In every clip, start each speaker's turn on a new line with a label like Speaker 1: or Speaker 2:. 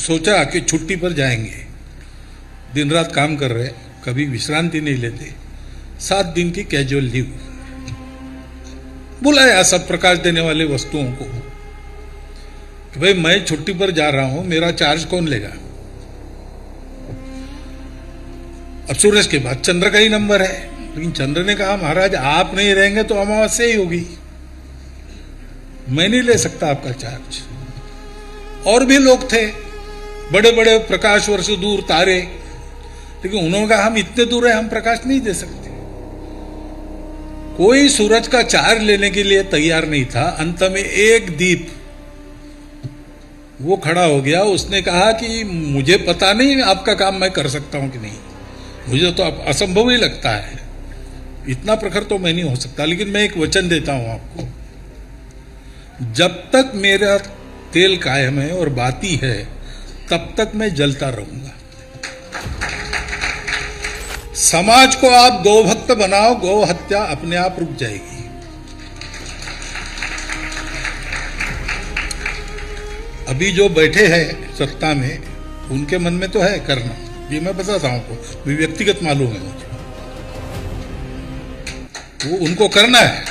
Speaker 1: सोचा कि छुट्टी पर जाएंगे, दिन रात काम कर रहे, कभी विश्रांति नहीं लेते, 7 दिन की कैजुअल लीव। बुलाया सब प्रकाश देने वाले वस्तुओं को कि भाई मैं छुट्टी पर जा रहा हूं, मेरा चार्ज कौन लेगा। अब सूरज के बाद चंद्र का ही नंबर है, लेकिन चंद्र ने कहा महाराज आप नहीं रहेंगे तो अमावस्या ही होगी, मैं नहीं ले सकता आपका चार्ज। और भी लोग थे, बड़े बड़े प्रकाश वर्ष दूर तारे, लेकिन उन्होंने कहा हम इतने दूर है, हम प्रकाश नहीं दे सकते। कोई सूरज का चार्ज लेने के लिए तैयार नहीं था। अंत में एक दीप वो खड़ा हो गया, उसने कहा कि मुझे पता नहीं आपका काम मैं कर सकता हूं कि नहीं, मुझे तो असंभव ही लगता है, इतना प्रखर तो मैं नहीं हो सकता, लेकिन मैं एक वचन देता हूं आपको, जब तक मेरा तेल कायम है और बाती है तब तक मैं जलता रहूंगा। समाज को आप गौ भक्त बनाओ, गौ हत्या अपने आप रुक जाएगी। अभी जो बैठे हैं सत्ता में, उनके मन में तो है करना, ये मैं बताता हूं आपको, भी व्यक्तिगत मालूम है मुझे, वो उनको करना है,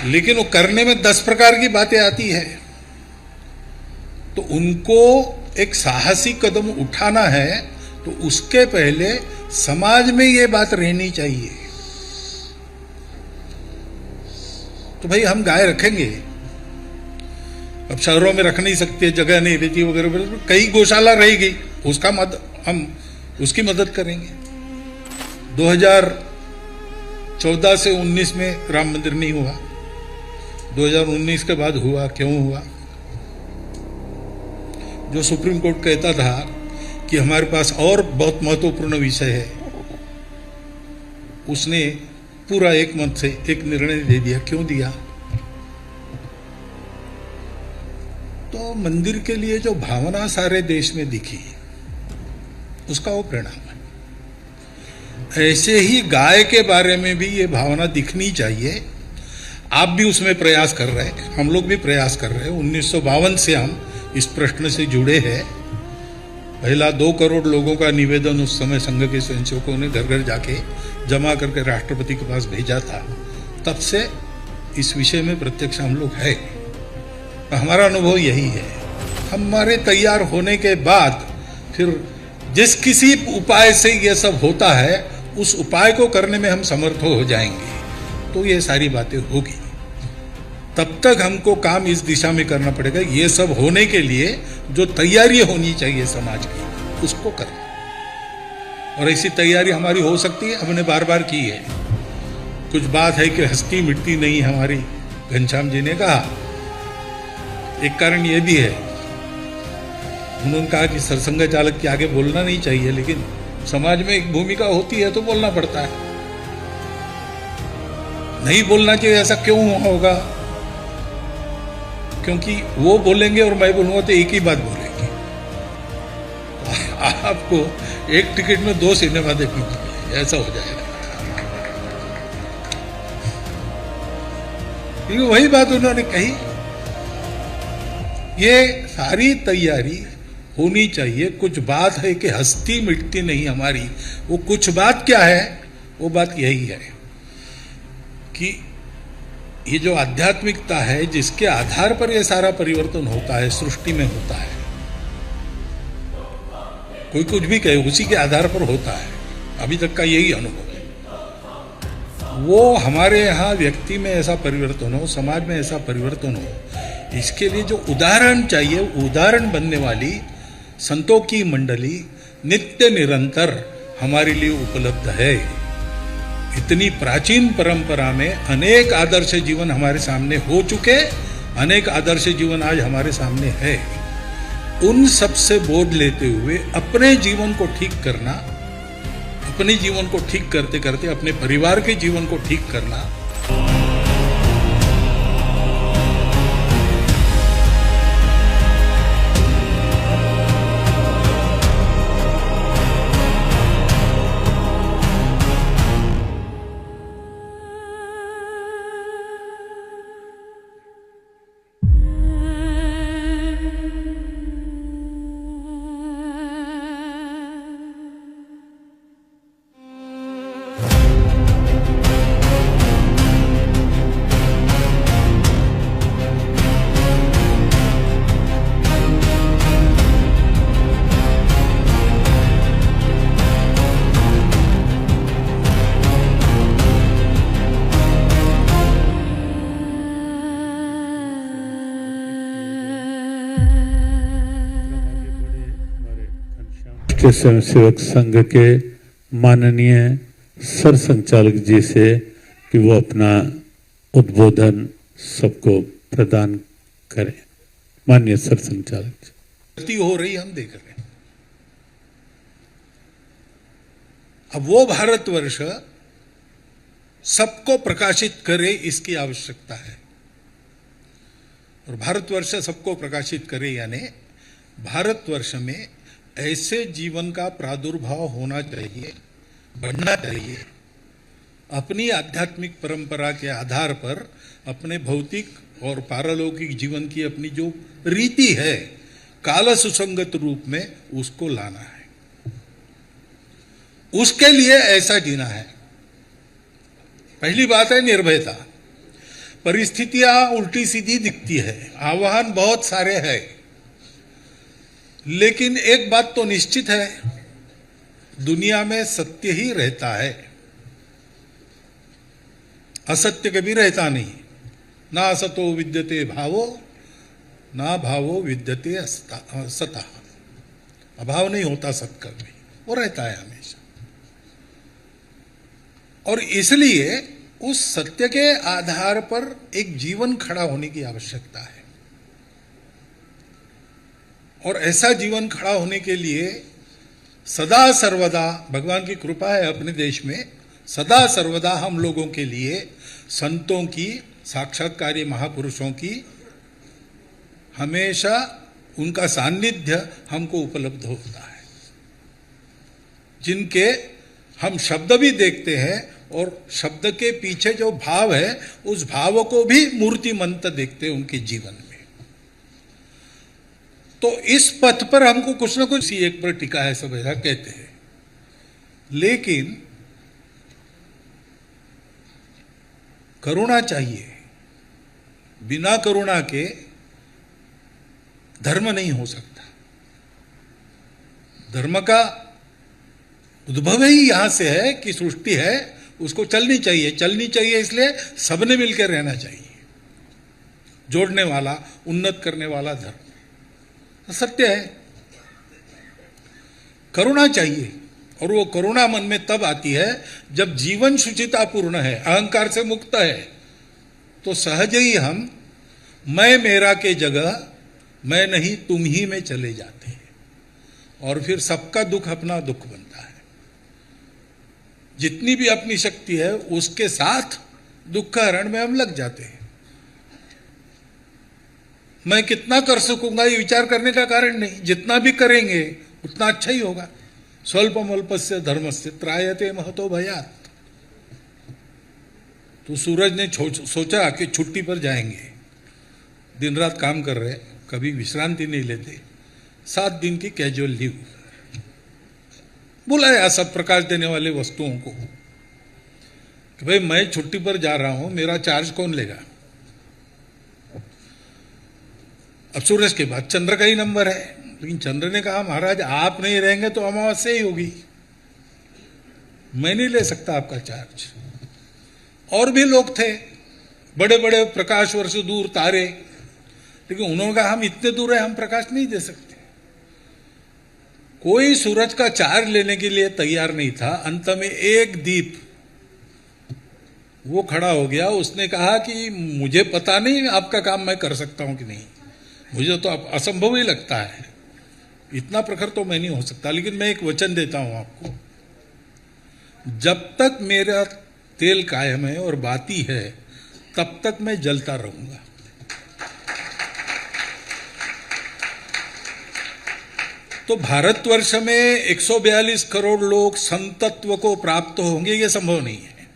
Speaker 1: लेकिन वो करने में 10 प्रकार की बातें आती है। तो उनको एक साहसी कदम उठाना है, तो उसके पहले समाज में ये बात रहनी चाहिए। तो भाई हम गाय रखेंगे, अब शहरों में रख नहीं सकते, जगह नहीं रहती वगैरह वगैरह, कई गौशाला रहेगी, उसका हम उसकी मदद करेंगे। 2014 से 19 में राम मंदिर नहीं हुआ, 2019 के बाद हुआ, क्यों हुआ? जो सुप्रीम कोर्ट कहता था कि हमारे पास और बहुत महत्वपूर्ण विषय है, उसने पूरा एक मत से एक निर्णय दे दिया। क्यों दिया? तो मंदिर के लिए जो भावना सारे देश में दिखी, उसका वो परिणाम है। ऐसे ही गाय के बारे में भी ये भावना दिखनी चाहिए। आप भी उसमें प्रयास कर रहे हैं, हम लोग भी प्रयास कर रहे हैं। 1952 से हम इस प्रश्न से जुड़े हैं। पहला 2 करोड़ लोगों का निवेदन उस समय संघ के स्वयंसेवकों ने घर घर जाके जमा करके राष्ट्रपति के पास भेजा था। तब से इस विषय में प्रत्यक्ष हम लोग है। हमारा अनुभव यही है, हमारे तैयार होने के बाद फिर जिस किसी उपाय से यह सब होता है, उस उपाय को करने में हम समर्थ हो जाएंगे, तो ये सारी बातें होगी। तब तक हमको काम इस दिशा में करना पड़ेगा। ये सब होने के लिए जो तैयारी होनी चाहिए समाज की, उसको करना। और ऐसी तैयारी हमारी हो सकती है, हमने बार बार की है। कुछ बात है कि हस्ती मिटती नहीं हमारी, घनश्याम जी ने कहा। एक कारण यह भी है, उन्होंने कहा कि सरसंघ चालक के आगे बोलना नहीं चाहिए, लेकिन समाज में एक भूमिका होती है तो बोलना पड़ता है। नहीं बोलना चाहिए ऐसा क्यों होगा? क्योंकि वो बोलेंगे और मैं बोलूंगा तो एक ही बात बोलेंगे। आपको एक टिकट में 2 सिनेमा देखनी पड़ेगी, ऐसा हो जाएगा। क्योंकि वही बात उन्होंने कही, ये सारी तैयारी होनी चाहिए। कुछ बात है कि हस्ती मिटती नहीं हमारी, वो कुछ बात क्या है? वो बात यही है कि ये जो आध्यात्मिकता है, जिसके आधार पर ये सारा परिवर्तन होता है, सृष्टि में होता है, कोई कुछ भी कहे उसी के आधार पर होता है। अभी तक का यही अनुभव है। वो हमारे यहाँ व्यक्ति में ऐसा परिवर्तन हो, समाज में ऐसा परिवर्तन हो, इसके लिए जो उदाहरण चाहिए, उदाहरण बनने वाली संतों की मंडली नित्य निरंतर हमारे लिए उपलब्ध है। इतनी प्राचीन परंपरा में अनेक आदर्श जीवन हमारे सामने हो चुके, अनेक आदर्श जीवन आज हमारे सामने है। उन सब से बोध लेते हुए अपने जीवन को ठीक करना, अपने जीवन को ठीक करते करते अपने परिवार के जीवन को ठीक करना,
Speaker 2: राष्ट्रीय स्वयंसेवक संघ के माननीय सरसंचालक जी से कि वो अपना उद्बोधन सबको प्रदान करें। माननीय सरसंचालक
Speaker 1: जी। हो रही हम देख रहे हैं। अब वो भारतवर्ष सबको प्रकाशित करे, इसकी आवश्यकता है। और भारतवर्ष सबको प्रकाशित करे यानी भारतवर्ष में ऐसे जीवन का प्रादुर्भाव होना चाहिए, बढ़ना चाहिए। अपनी आध्यात्मिक परंपरा के आधार पर अपने भौतिक और पारलौकिक जीवन की अपनी जो रीति है, काल सुसंगत रूप में उसको लाना है। उसके लिए ऐसा जीना है। पहली बात है निर्भयता। परिस्थितियां उल्टी सीधी दिखती है, आह्वान बहुत सारे हैं, लेकिन एक बात तो निश्चित है, दुनिया में सत्य ही रहता है, असत्य कभी रहता नहीं। ना असतो विद्यते भावो, ना भावो विद्यते सतः। अभाव नहीं होता सत्य का भी, वो रहता है हमेशा। और इसलिए उस सत्य के आधार पर एक जीवन खड़ा होने की आवश्यकता है। और ऐसा जीवन खड़ा होने के लिए सदा सर्वदा भगवान की कृपा है अपने देश में, सदा सर्वदा हम लोगों के लिए संतों की, साक्षात्कारी महापुरुषों की हमेशा उनका सान्निध्य हमको उपलब्ध होता है, जिनके हम शब्द भी देखते हैं और शब्द के पीछे जो भाव है उस भाव को भी मूर्तिमंत देखते हैं उनके जीवन में। तो इस पथ पर हमको कुछ ना कुछ सी एक पर टिका है, सब ऐसा कहते हैं। लेकिन करुणा चाहिए, बिना करुणा के धर्म नहीं हो सकता। धर्म का उद्भव ही यहां से है कि सृष्टि है, उसको चलनी चाहिए, इसलिए सबने मिलकर रहना चाहिए। जोड़ने वाला, उन्नत करने वाला धर्म सत्य है। करुणा चाहिए, और वो करुणा मन में तब आती है जब जीवन शुचितापूर्ण है, अहंकार से मुक्त है। तो सहज ही हम मैं मेरा के जगह मैं नहीं तुम ही में चले जाते हैं, और फिर सबका दुख अपना दुख बनता है। जितनी भी अपनी शक्ति है उसके साथ दुख हरण में हम लग जाते हैं। मैं कितना कर सकूंगा ये विचार करने का कारण नहीं, जितना भी करेंगे उतना अच्छा ही होगा। स्वल्पमल्पस्य धर्मस्य त्रायते महतो भयात्। तो सूरज ने सोचा कि छुट्टी पर जाएंगे, दिन रात काम कर रहे, कभी विश्रांति नहीं लेते, 7 दिन की कैजुअल लीव। बुलाया सब प्रकाश देने वाले वस्तुओं को कि भाई मैं छुट्टी पर जा रहा हूं, मेरा चार्ज कौन लेगा। अब सूरज के बाद चंद्र का ही नंबर है, लेकिन चंद्र ने कहा महाराज आप नहीं रहेंगे तो अमावस्या ही होगी, मैं नहीं ले सकता आपका चार्ज। और भी लोग थे, बड़े बड़े प्रकाश वर्ष दूर तारे, लेकिन उन्होंने कहा हम इतने दूर है, हम प्रकाश नहीं दे सकते। कोई सूरज का चार्ज लेने के लिए तैयार नहीं था। अंत में एक दीप वो खड़ा हो गया, उसने कहा कि मुझे पता नहीं आपका काम मैं कर सकता हूं कि नहीं, मुझे तो असंभव ही लगता है, इतना प्रखर तो मैं नहीं हो सकता, लेकिन मैं एक वचन देता हूं आपको, जब तक मेरा तेल कायम है और बाती है तब तक मैं जलता रहूंगा। तो भारतवर्ष में 142 करोड़ लोग संतत्व को प्राप्त होंगे ये संभव नहीं है,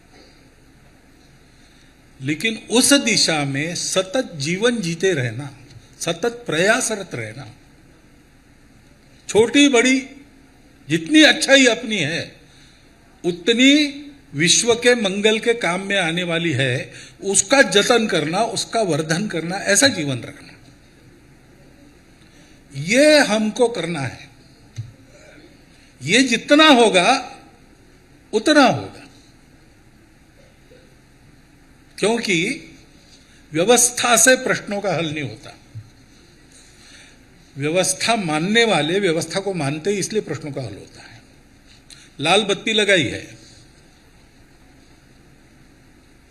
Speaker 1: लेकिन उस दिशा में सतत जीवन जीते रहना, सतत प्रयासरत रहना, छोटी बड़ी जितनी अच्छाई अपनी है उतनी विश्व के मंगल के काम में आने वाली है, उसका जतन करना, उसका वर्धन करना, ऐसा जीवन रखना, ये हमको करना है। ये जितना होगा उतना होगा, क्योंकि व्यवस्था से प्रश्नों का हल नहीं होता। व्यवस्था मानने वाले व्यवस्था को मानते ही इसलिए प्रश्नों का हल होता है। लाल बत्ती लगाई है,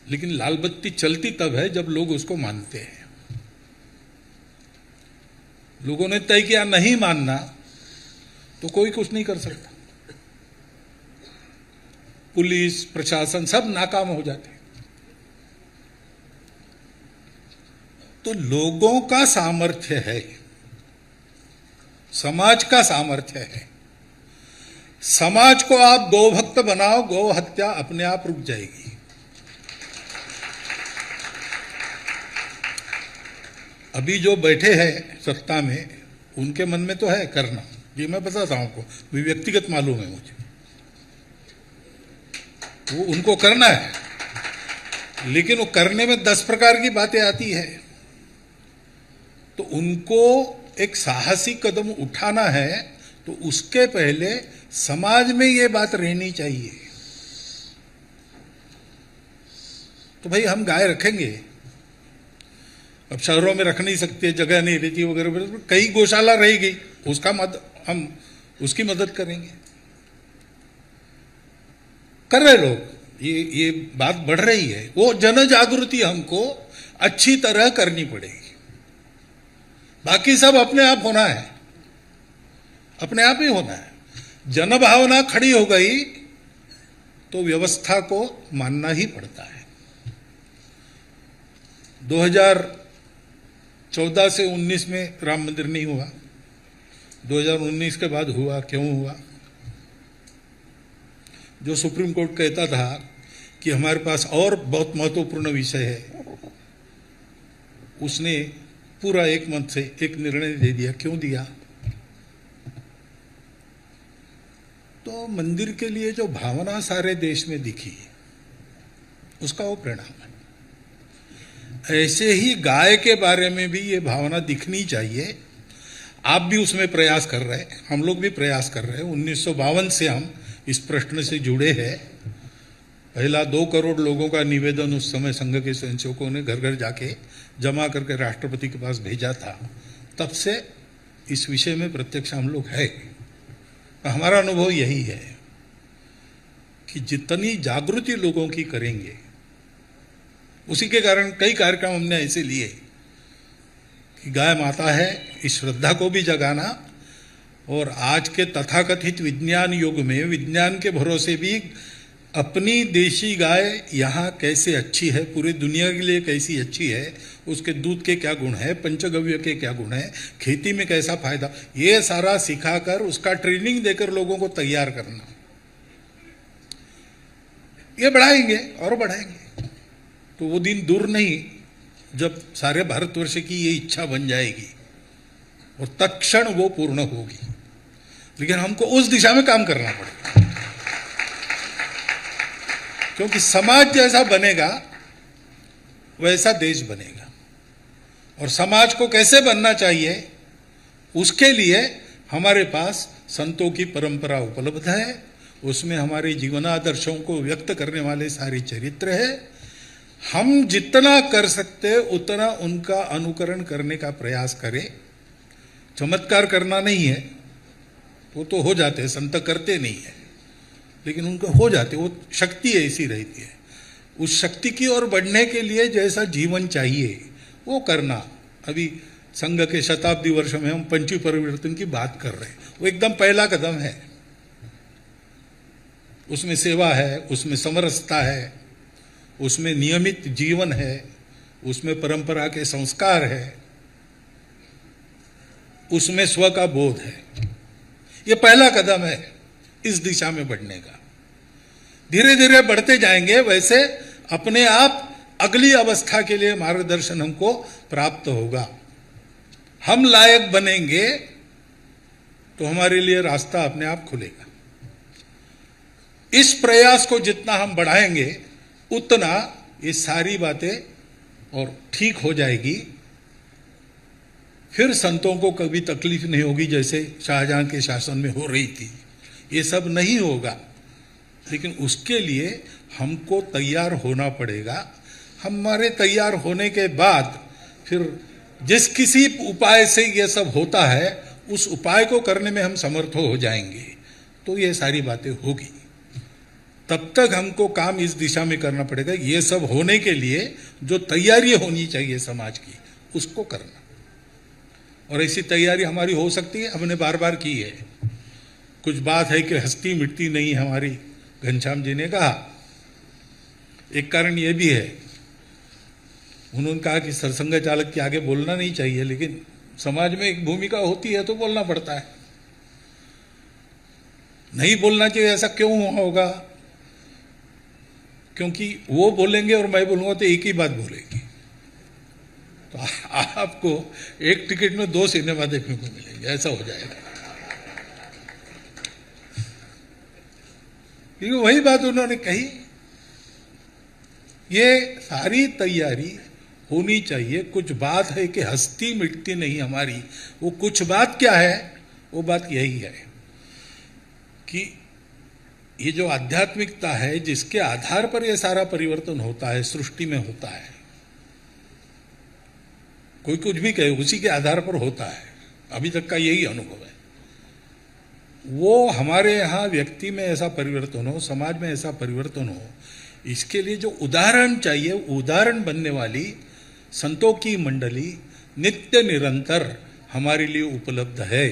Speaker 1: लेकिन लाल बत्ती चलती तब है जब लोग उसको मानते हैं। लोगों ने तय किया नहीं मानना, तो कोई कुछ नहीं कर सकता। पुलिस प्रशासन सब नाकाम हो जाते हैं। तो लोगों का सामर्थ्य है, समाज का सामर्थ्य है। समाज को आप गोभक्त बनाओ, गौ हत्या अपने आप रुक जाएगी। अभी जो बैठे हैं सत्ता में, उनके मन में तो है करना, ये मैं बताता हूं आपको, व्यक्तिगत मालूम है मुझे, वो उनको करना है, लेकिन वो करने में 10 प्रकार की बातें आती है। तो उनको एक साहसी कदम उठाना है, तो उसके पहले समाज में ये बात रहनी चाहिए। तो भाई हम गाय रखेंगे, अब शहरों में रख नहीं सकते, जगह नहीं रहती वगैरह, कई गौशाला रहेगी, हम उसकी मदद करेंगे। कर रहे लोग, ये बात बढ़ रही है। वो जन जागृति हमको अच्छी तरह करनी पड़ेगी। बाकी सब अपने आप होना है, अपने आप ही होना है। जन भावना खड़ी हो गई तो व्यवस्था को मानना ही पड़ता है। 2014 से 19 में राम मंदिर नहीं हुआ, 2019 के बाद हुआ। क्यों हुआ? जो सुप्रीम कोर्ट कहता था कि हमारे पास और बहुत महत्वपूर्ण विषय है, उसने पूरा एक मत से एक निर्णय दे दिया। क्यों दिया? तो मंदिर के लिए जो भावना सारे देश में दिखी, उसका वो परिणाम है। ऐसे ही गाय के बारे में भी ये भावना दिखनी चाहिए। आप भी उसमें प्रयास कर रहे हैं, हम लोग भी प्रयास कर रहे हैं। 1952 से हम इस प्रश्न से जुड़े हैं। पहला 2 करोड़ लोगों का निवेदन उस समय संघ के स्वयंसेवकों ने घर घर जाके जमा करके राष्ट्रपति के पास भेजा था। तब से इस विषय में प्रत्यक्ष हम लोग है। हमारा अनुभव यही है कि जितनी जागृति लोगों की करेंगे, उसी के कारण कई कार्यक्रम हमने ऐसे लिए कि गाय माता है, इस श्रद्धा को भी जगाना, और आज के तथाकथित विज्ञान युग में विज्ञान के भरोसे भी अपनी देशी गाय यहाँ कैसे अच्छी है, पूरी दुनिया के लिए कैसी अच्छी है, उसके दूध के क्या गुण है, पंचगव्य के क्या गुण है, खेती में कैसा फायदा, ये सारा सिखाकर उसका ट्रेनिंग देकर लोगों को तैयार करना। ये बढ़ाएंगे और बढ़ाएंगे, तो वो दिन दूर नहीं जब सारे भारतवर्ष की ये इच्छा बन जाएगी और तत्क्षण वो पूर्ण होगी। लेकिन हमको उस दिशा में काम करना पड़ेगा, क्योंकि समाज जैसा बनेगा वैसा देश बनेगा। और समाज को कैसे बनना चाहिए, उसके लिए हमारे पास संतों की परंपरा उपलब्ध है, उसमें हमारे जीवनादर्शों को व्यक्त करने वाले सारे चरित्र है। हम जितना कर सकते उतना उनका अनुकरण करने का प्रयास करें। चमत्कार करना नहीं है, वो तो हो जाते हैं, संत करते नहीं है, लेकिन उनको हो जाते, वो शक्ति ऐसी रहती है। उस शक्ति की ओर बढ़ने के लिए जैसा जीवन चाहिए वो करना। अभी संघ के शताब्दी वर्ष में हम पंच परिवर्तन की बात कर रहे हैं, वो एकदम पहला कदम है। उसमें सेवा है, उसमें समरसता है, उसमें नियमित जीवन है, उसमें परंपरा के संस्कार है, उसमें स्व का बोध है। ये पहला कदम है इस दिशा में बढ़ने का। धीरे धीरे बढ़ते जाएंगे, वैसे अपने आप अगली अवस्था के लिए मार्गदर्शन हमको प्राप्त होगा। हम लायक बनेंगे तो हमारे लिए रास्ता अपने आप खुलेगा। इस प्रयास को जितना हम बढ़ाएंगे उतना ये सारी बातें और ठीक हो जाएगी। फिर संतों को कभी तकलीफ नहीं होगी जैसे शाहजहां के शासन में हो रही थी। ये सब नहीं होगा, लेकिन उसके लिए हमको तैयार होना पड़ेगा। हमारे तैयार होने के बाद फिर जिस किसी उपाय से ये सब होता है उस उपाय को करने में हम समर्थ हो जाएंगे तो ये सारी बातें होगी। तब तक हमको काम इस दिशा में करना पड़ेगा, ये सब होने के लिए जो तैयारी होनी चाहिए समाज की उसको करना। और ऐसी तैयारी हमारी हो सकती है, हमने बार बार की है। कुछ बात है कि हस्ती मिटती नहीं हमारी, घनश्याम जी ने कहा। एक कारण यह भी है, उन्होंने कहा कि सरसंघ चालक के आगे बोलना नहीं चाहिए, लेकिन समाज में एक भूमिका होती है तो बोलना पड़ता है। नहीं बोलना चाहिए ऐसा क्यों हुआ होगा? क्योंकि वो बोलेंगे और मैं बोलूंगा तो एक ही बात बोलेगी, तो आपको एक टिकट में 2 सिनेमा देखने को मिलेंगे, ऐसा हो जाएगा। क्योंकि वही बात उन्होंने कही, ये सारी तैयारी होनी चाहिए। कुछ बात है कि हस्ती मिटती नहीं हमारी, वो कुछ बात क्या है? वो बात यही है कि ये जो आध्यात्मिकता है जिसके आधार पर ये सारा परिवर्तन होता है, सृष्टि में होता है, कोई कुछ भी कहे उसी के आधार पर होता है, अभी तक का यही अनुभव है। वो हमारे यहाँ व्यक्ति में ऐसा परिवर्तन हो, समाज में ऐसा परिवर्तन हो, इसके लिए जो उदाहरण चाहिए, उदाहरण बनने वाली संतों की मंडली नित्य निरंतर हमारे लिए उपलब्ध है।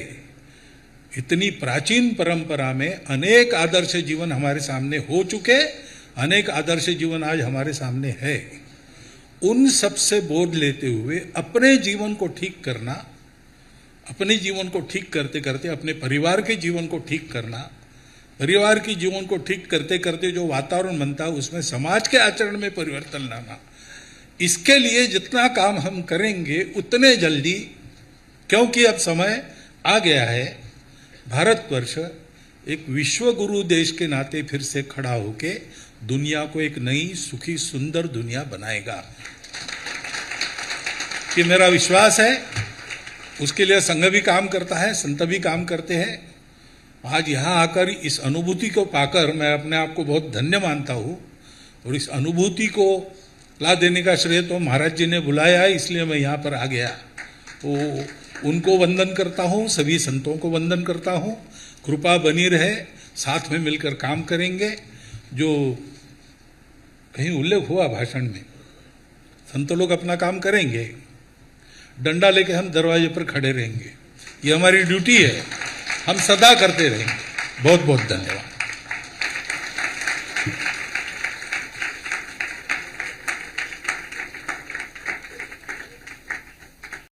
Speaker 1: इतनी प्राचीन परंपरा में अनेक आदर्श जीवन हमारे सामने हो चुके, अनेक आदर्श जीवन आज हमारे सामने है। उन सब से बोध लेते हुए अपने जीवन को ठीक करना, अपने जीवन को ठीक करते करते अपने परिवार के जीवन को ठीक करना, परिवार के जीवन को ठीक करते करते जो वातावरण बनता है उसमें समाज के आचरण में परिवर्तन लाना, इसके लिए जितना काम हम करेंगे उतने जल्दी, क्योंकि अब समय आ गया है, भारतवर्ष एक विश्व गुरु देश के नाते फिर से खड़ा होके दुनिया को एक नई सुखी सुंदर दुनिया बनाएगा, कि मेरा विश्वास है। उसके लिए संघ भी काम करता है, संत भी काम करते हैं। आज यहाँ आकर इस अनुभूति को पाकर मैं अपने आप को बहुत धन्य मानता हूँ, और इस अनुभूति को ला देने का श्रेय तो महाराज जी ने बुलाया है, इसलिए मैं यहाँ पर आ गया। तो उनको वंदन करता हूँ, सभी संतों को वंदन करता हूँ। कृपा बनी रहे, साथ में मिलकर काम करेंगे। जो कहीं उल्लेख हुआ भाषण में, संत लोग अपना काम करेंगे, डंडा लेके हम दरवाजे पर खड़े रहेंगे, ये हमारी ड्यूटी है, हम सदा करते रहेंगे। बहुत बहुत धन्यवाद।